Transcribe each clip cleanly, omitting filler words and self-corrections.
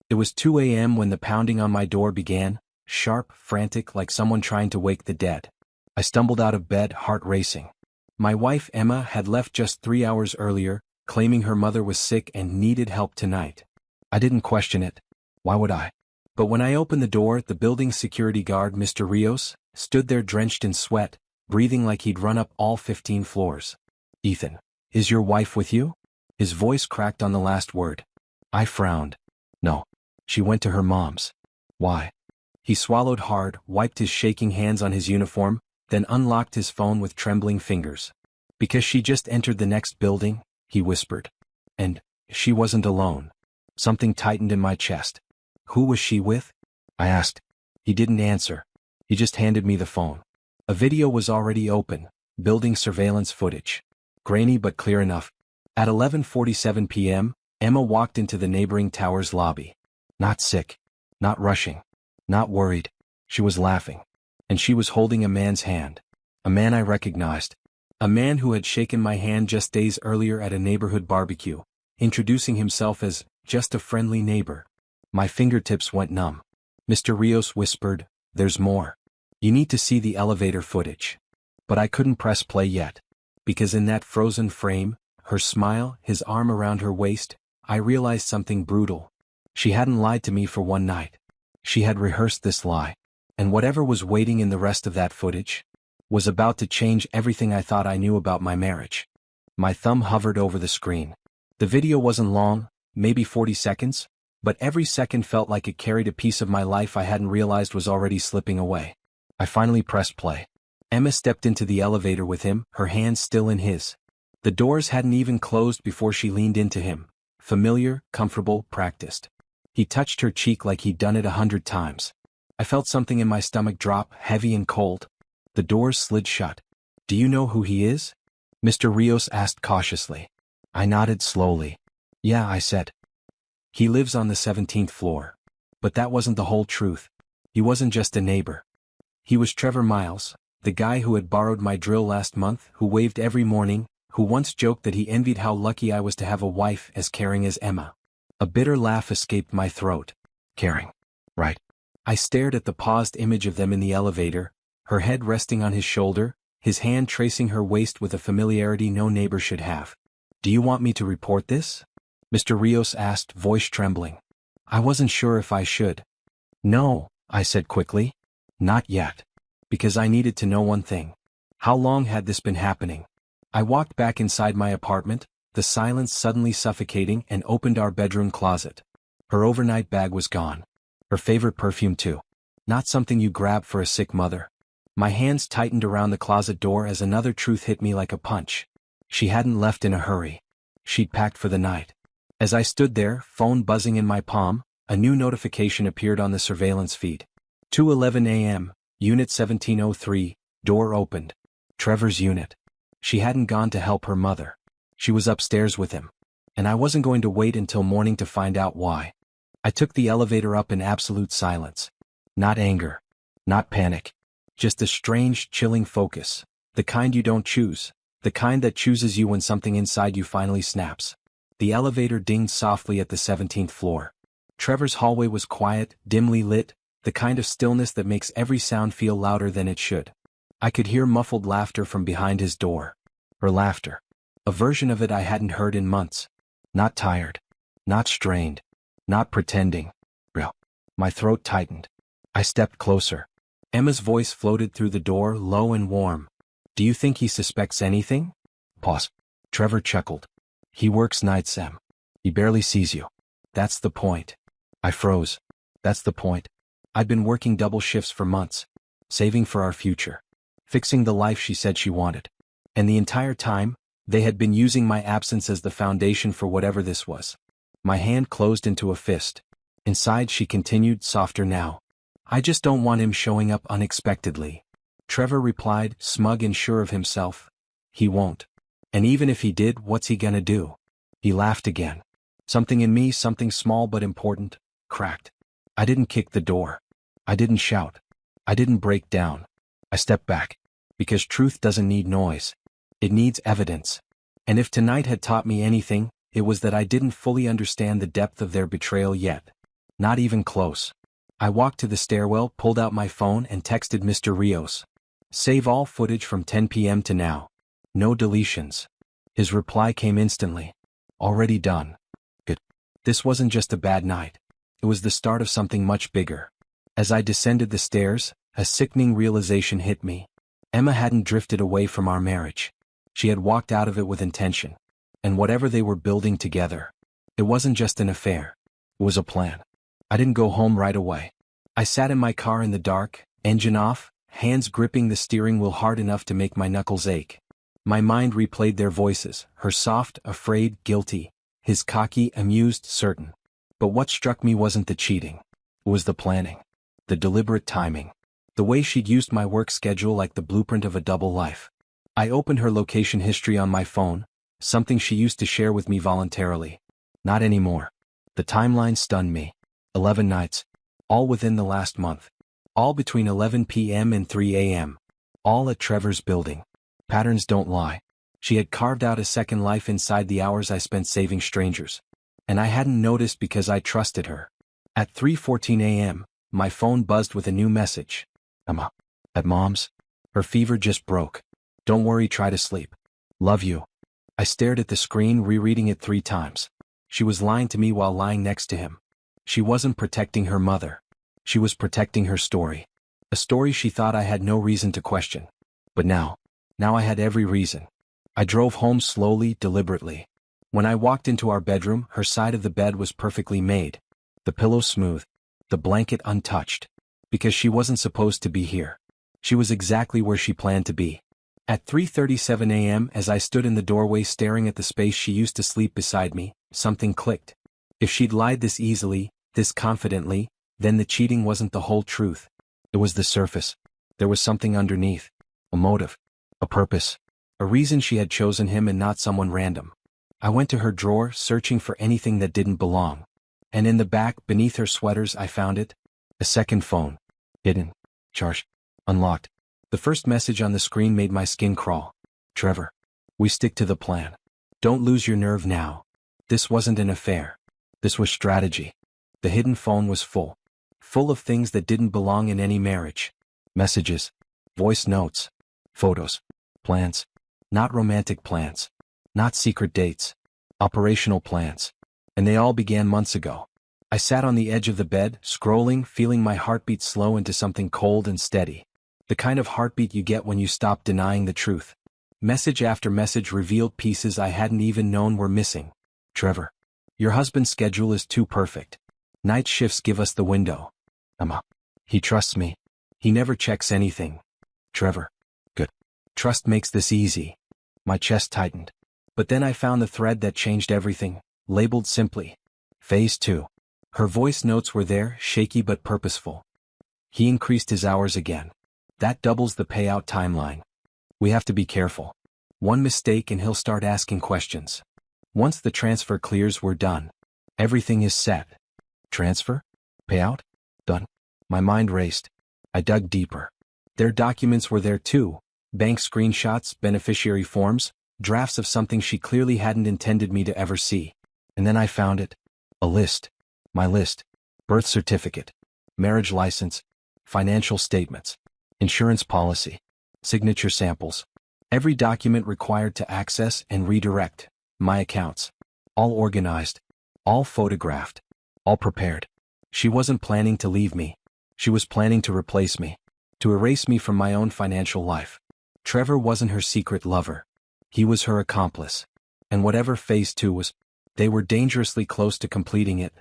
It was 2 a.m. when the pounding on my door began, sharp, frantic, like someone trying to wake the dead. I stumbled out of bed, heart racing. My wife Emma had left just 3 hours earlier, claiming her mother was sick and needed help tonight. I didn't question it. Why would I? But when I opened the door, the building's security guard, Mr. Rios, stood there drenched in sweat, breathing like he'd run up all 15 floors. "Ethan, is your wife with you?" His voice cracked on the last word. I frowned. "No. She went to her mom's." "Why?" He swallowed hard, wiped his shaking hands on his uniform, then unlocked his phone with trembling fingers. "Because she just entered the next building," he whispered. "And she wasn't alone." Something tightened in my chest. "Who was she with?" I asked. He didn't answer. He just handed me the phone. A video was already open, building surveillance footage. Grainy but clear enough. At 11:47 p.m., Emma walked into the neighboring tower's lobby. Not sick. Not rushing. Not worried. She was laughing. And she was holding a man's hand. A man I recognized. A man who had shaken my hand just days earlier at a neighborhood barbecue, introducing himself as just a friendly neighbor. My fingertips went numb. Mr. Rios whispered, "There's more. You need to see the elevator footage." But I couldn't press play yet. Because in that frozen frame, her smile, his arm around her waist, I realized something brutal. She hadn't lied to me for one night. She had rehearsed this lie. And whatever was waiting in the rest of that footage was about to change everything I thought I knew about my marriage. My thumb hovered over the screen. The video wasn't long, maybe 40 seconds, but every second felt like it carried a piece of my life I hadn't realized was already slipping away. I finally pressed play. Emma stepped into the elevator with him, her hands still in his. The doors hadn't even closed before she leaned into him. Familiar, comfortable, practiced. He touched her cheek like he'd done it 100 times. I felt something in my stomach drop, heavy and cold. The doors slid shut. "Do you know who he is?" Mr. Rios asked cautiously. I nodded slowly. "Yeah," I said. "He lives on the 17th floor." But that wasn't the whole truth. He wasn't just a neighbor. He was Trevor Miles, the guy who had borrowed my drill last month, who waved every morning, who once joked that he envied how lucky I was to have a wife as caring as Emma. A bitter laugh escaped my throat. Caring. Right. I stared at the paused image of them in the elevator, her head resting on his shoulder, his hand tracing her waist with a familiarity no neighbor should have. "Do you want me to report this?" Mr. Rios asked, voice trembling. I wasn't sure if I should. "No," I said quickly. "Not yet. Because I needed to know one thing. How long had this been happening?" I walked back inside my apartment, the silence suddenly suffocating, and opened our bedroom closet. Her overnight bag was gone. Her favorite perfume too. Not something you grab for a sick mother. My hands tightened around the closet door as another truth hit me like a punch. She hadn't left in a hurry. She'd packed for the night. As I stood there, phone buzzing in my palm, a new notification appeared on the surveillance feed. 2:11 a.m., Unit 1703, door opened. Trevor's unit. She hadn't gone to help her mother. She was upstairs with him. And I wasn't going to wait until morning to find out why. I took the elevator up in absolute silence. Not anger. Not panic. Just a strange, chilling focus. The kind you don't choose. The kind that chooses you when something inside you finally snaps. The elevator dinged softly at the 17th floor. Trevor's hallway was quiet, dimly lit, the kind of stillness that makes every sound feel louder than it should. I could hear muffled laughter from behind his door. Her laughter. A version of it I hadn't heard in months. Not tired. Not strained. Not pretending. Real. My throat tightened. I stepped closer. Emma's voice floated through the door, low and warm. "Do you think he suspects anything?" Pause. Trevor chuckled. "He works nights, Em. He barely sees you. That's the point." I froze. That's the point. I'd been working double shifts for months. Saving for our future. Fixing the life she said she wanted. And the entire time, they had been using my absence as the foundation for whatever this was. My hand closed into a fist. Inside she continued, softer now. "I just don't want him showing up unexpectedly." Trevor replied, smug and sure of himself. "He won't. And even if he did, what's he gonna do?" He laughed again. Something in me, something small but important, cracked. I didn't kick the door. I didn't shout. I didn't break down. I stepped back. Because truth doesn't need noise. It needs evidence. And if tonight had taught me anything, it was that I didn't fully understand the depth of their betrayal yet. Not even close. I walked to the stairwell, pulled out my phone and texted Mr. Rios. Save all footage from 10 p.m. to now. No deletions. His reply came instantly. Already done. Good. This wasn't just a bad night. It was the start of something much bigger. As I descended the stairs, a sickening realization hit me. Emma hadn't drifted away from our marriage. She had walked out of it with intention. And whatever they were building together, it wasn't just an affair. It was a plan. I didn't go home right away. I sat in my car in the dark, engine off, hands gripping the steering wheel hard enough to make my knuckles ache. My mind replayed their voices, her soft, afraid, guilty, his cocky, amused, certain. But what struck me wasn't the cheating. It was the planning. The deliberate timing. The way she'd used my work schedule like the blueprint of a double life. I opened her location history on my phone, something she used to share with me voluntarily. Not anymore. The timeline stunned me. 11 nights. All within the last month. All between 11 p.m. and 3 a.m. All at Trevor's building. Patterns don't lie. She had carved out a second life inside the hours I spent saving strangers. And I hadn't noticed because I trusted her. At 3:14 a.m., my phone buzzed with a new message. Emma. At Mom's. Her fever just broke. Don't worry, try to sleep. Love you. I stared at the screen, rereading it 3 times. She was lying to me while lying next to him. She wasn't protecting her mother. She was protecting her story. A story she thought I had no reason to question. But now I had every reason. I drove home slowly, deliberately. When I walked into our bedroom, her side of the bed was perfectly made. The pillow smooth. The blanket untouched. Because she wasn't supposed to be here. She was exactly where she planned to be. At 3:37 a.m., as I stood in the doorway staring at the space she used to sleep beside me, something clicked. If she'd lied this easily, this confidently, then the cheating wasn't the whole truth. It was the surface. There was something underneath. A motive. A purpose. A reason she had chosen him and not someone random. I went to her drawer, searching for anything that didn't belong. And in the back, beneath her sweaters, I found it. A second phone. Hidden. Charged. Unlocked. The first message on the screen made my skin crawl. Trevor. We stick to the plan. Don't lose your nerve now. This wasn't an affair. This was strategy. The hidden phone was full. Full of things that didn't belong in any marriage. Messages. Voice notes. Photos. Plans. Not romantic plans. Not secret dates. Operational plans. And they all began months ago. I sat on the edge of the bed, scrolling, feeling my heartbeat slow into something cold and steady. The kind of heartbeat you get when you stop denying the truth. Message after message revealed pieces I hadn't even known were missing. Trevor. Your husband's schedule is too perfect. Night shifts give us the window. Emma. He trusts me. He never checks anything. Trevor. Good. Trust makes this easy. My chest tightened. But then I found the thread that changed everything, labeled simply. Phase 2. Her voice notes were there, shaky but purposeful. He increased his hours again. That doubles the payout timeline. We have to be careful. One mistake and he'll start asking questions. Once the transfer clears, we're done. Everything is set. Transfer? Payout? Done. My mind raced. I dug deeper. Their documents were there too. Bank screenshots, beneficiary forms, drafts of something she clearly hadn't intended me to ever see. And then I found it. A list. My list. Birth certificate. Marriage license. Financial statements. Insurance policy. Signature samples. Every document required to access and redirect my accounts. All organized. All photographed. All prepared. She wasn't planning to leave me. She was planning to replace me. To erase me from my own financial life. Trevor wasn't her secret lover. He was her accomplice. And whatever phase 2 was, they were dangerously close to completing it.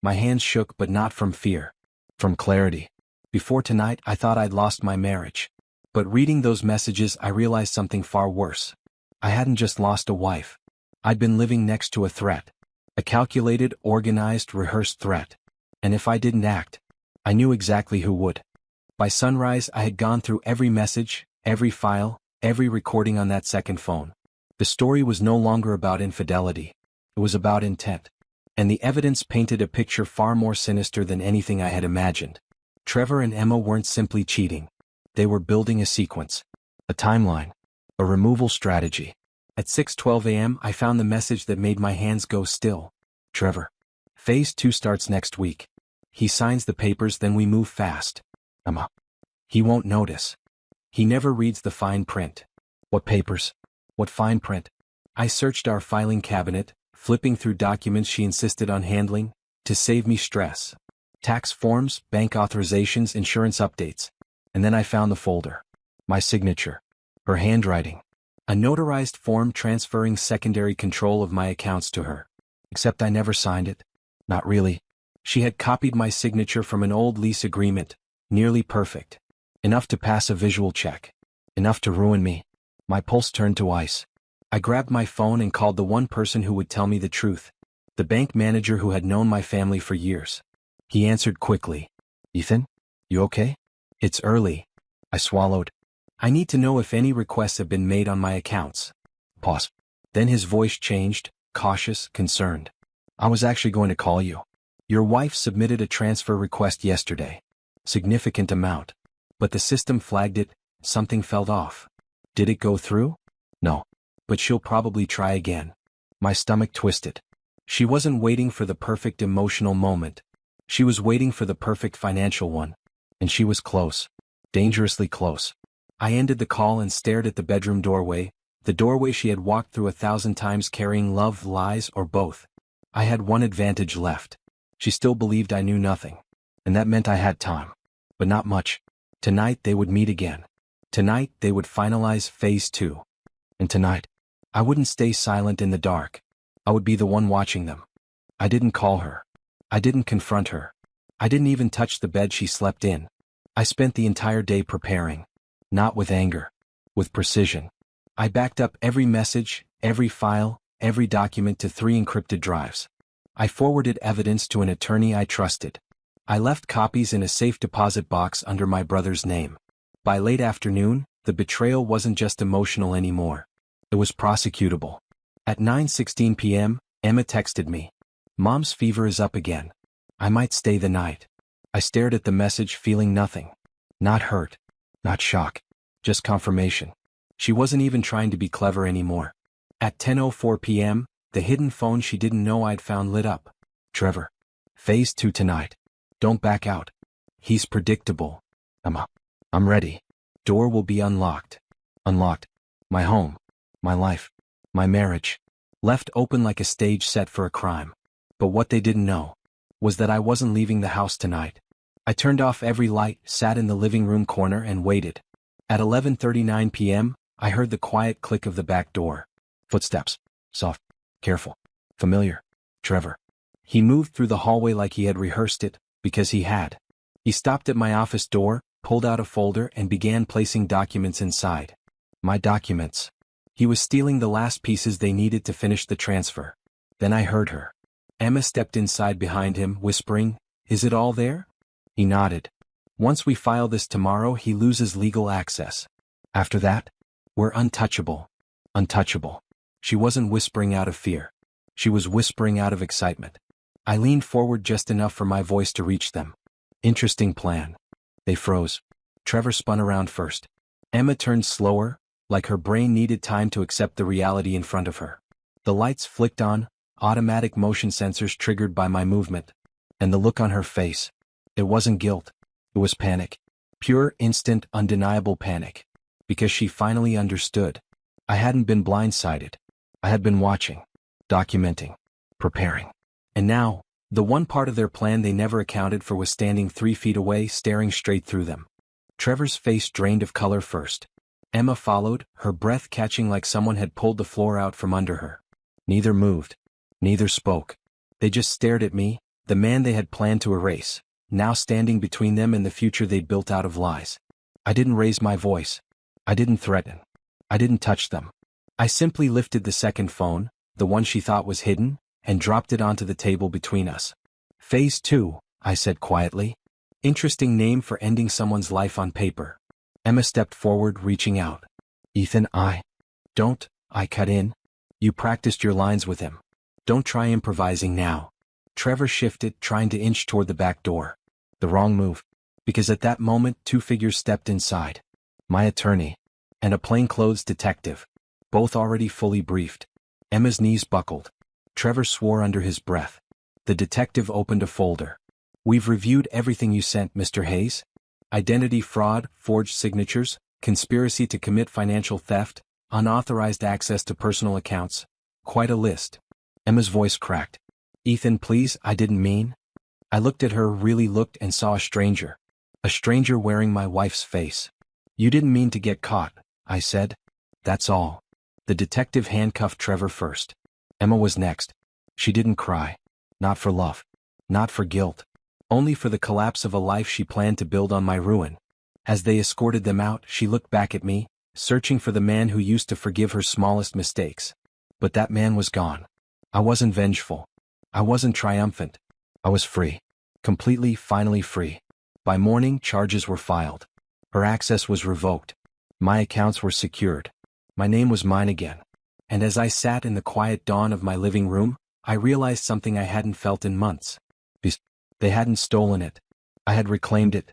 My hands shook, but not from fear. From clarity. Before tonight, I thought I'd lost my marriage. But reading those messages, I realized something far worse. I hadn't just lost a wife. I'd been living next to a threat. A calculated, organized, rehearsed threat. And if I didn't act, I knew exactly who would. By sunrise, I had gone through every message, every file, every recording on that second phone. The story was no longer about infidelity. It was about intent. And the evidence painted a picture far more sinister than anything I had imagined. Trevor and Emma weren't simply cheating. They were building a sequence. A timeline. A removal strategy. At 6:12 a.m., I found the message that made my hands go still. Trevor. Phase 2 starts next week. He signs the papers, then we move fast. Emma. He won't notice. He never reads the fine print. What papers? What fine print? I searched our filing cabinet, flipping through documents she insisted on handling, to save me stress. Tax forms, bank authorizations, insurance updates. And then I found the folder. My signature. Her handwriting. A notarized form transferring secondary control of my accounts to her. Except I never signed it. Not really. She had copied my signature from an old lease agreement, nearly perfect. Enough to pass a visual check. Enough to ruin me. My pulse turned to ice. I grabbed my phone and called the one person who would tell me the truth. The bank manager who had known my family for years. He answered quickly. Ethan? You okay? It's early. I swallowed. I need to know if any requests have been made on my accounts. Pause. Then his voice changed, cautious, concerned. I was actually going to call you. Your wife submitted a transfer request yesterday. Significant amount. But the system flagged it, something felt off. Did it go through? No. But she'll probably try again. My stomach twisted. She wasn't waiting for the perfect emotional moment. She was waiting for the perfect financial one. And she was close. Dangerously close. I ended the call and stared at the bedroom doorway, the doorway she had walked through 1,000 times carrying love, lies, or both. I had one advantage left. She still believed I knew nothing. And that meant I had time. But not much. Tonight they would meet again. Tonight they would finalize phase 2. And tonight, I wouldn't stay silent in the dark. I would be the one watching them. I didn't call her. I didn't confront her. I didn't even touch the bed she slept in. I spent the entire day preparing. Not with anger. With precision. I backed up every message, every file, every document to 3 encrypted drives. I forwarded evidence to an attorney I trusted. I left copies in a safe deposit box under my brother's name. By late afternoon, the betrayal wasn't just emotional anymore. It was prosecutable. At 9:16 p.m., Emma texted me. Mom's fever is up again. I might stay the night. I stared at the message feeling nothing. Not hurt. Not shock. Just confirmation. She wasn't even trying to be clever anymore. At 10:04 p.m., the hidden phone she didn't know I'd found lit up. Trevor. Phase 2 tonight. Don't back out. He's predictable. I'm ready. Door will be unlocked. Unlocked. My home. My life. My marriage. Left open like a stage set for a crime. But what they didn't know was that I wasn't leaving the house tonight. I turned off every light, sat in the living room corner and waited. At 11:39 p.m., I heard the quiet click of the back door. Footsteps. Soft. Careful. Familiar. Trevor. He moved through the hallway like he had rehearsed it, because he had. He stopped at my office door, pulled out a folder and began placing documents inside. My documents. He was stealing the last pieces they needed to finish the transfer. Then I heard her. Emma stepped inside behind him, whispering, "Is it all there?" He nodded. "Once we file this tomorrow, he loses legal access. After that, we're untouchable." Untouchable. She wasn't whispering out of fear. She was whispering out of excitement. I leaned forward just enough for my voice to reach them. Interesting plan. They froze. Trevor spun around first. Emma turned slower, like her brain needed time to accept the reality in front of her. The lights flicked on, automatic motion sensors triggered by my movement. And the look on her face. It wasn't guilt. It was panic. Pure, instant, undeniable panic. Because she finally understood. I hadn't been blindsided. I had been watching. Documenting. Preparing. And now, the one part of their plan they never accounted for was standing 3 feet away, staring straight through them. Trevor's face drained of color first. Emma followed, her breath catching like someone had pulled the floor out from under her. Neither moved. Neither spoke. They just stared at me, the man they had planned to erase, now standing between them and the future they'd built out of lies. I didn't raise my voice. I didn't threaten. I didn't touch them. I simply lifted the second phone, the one she thought was hidden, and dropped it onto the table between us. Phase 2, I said quietly. Interesting name for ending someone's life on paper. Emma stepped forward, reaching out. Ethan, Don't, I cut in. You practiced your lines with him. Don't try improvising now. Trevor shifted, trying to inch toward the back door. The wrong move. Because at that moment 2 figures stepped inside. My attorney. And a plainclothes detective. Both already fully briefed. Emma's knees buckled. Trevor swore under his breath. The detective opened a folder. We've reviewed everything you sent, Mr. Hayes. Identity fraud, forged signatures, conspiracy to commit financial theft, unauthorized access to personal accounts. Quite a list. Emma's voice cracked. Ethan, please, I didn't mean. I looked at her, really looked, and saw a stranger. A stranger wearing my wife's face. You didn't mean to get caught, I said. That's all. The detective handcuffed Trevor first. Emma was next. She didn't cry. Not for love. Not for guilt. Only for the collapse of a life she planned to build on my ruin. As they escorted them out, she looked back at me, searching for the man who used to forgive her smallest mistakes. But that man was gone. I wasn't vengeful. I wasn't triumphant. I was free. Completely, finally free. By morning, charges were filed. Her access was revoked. My accounts were secured. My name was mine again. And as I sat in the quiet dawn of my living room, I realized something I hadn't felt in months. They hadn't stolen it. I had reclaimed it,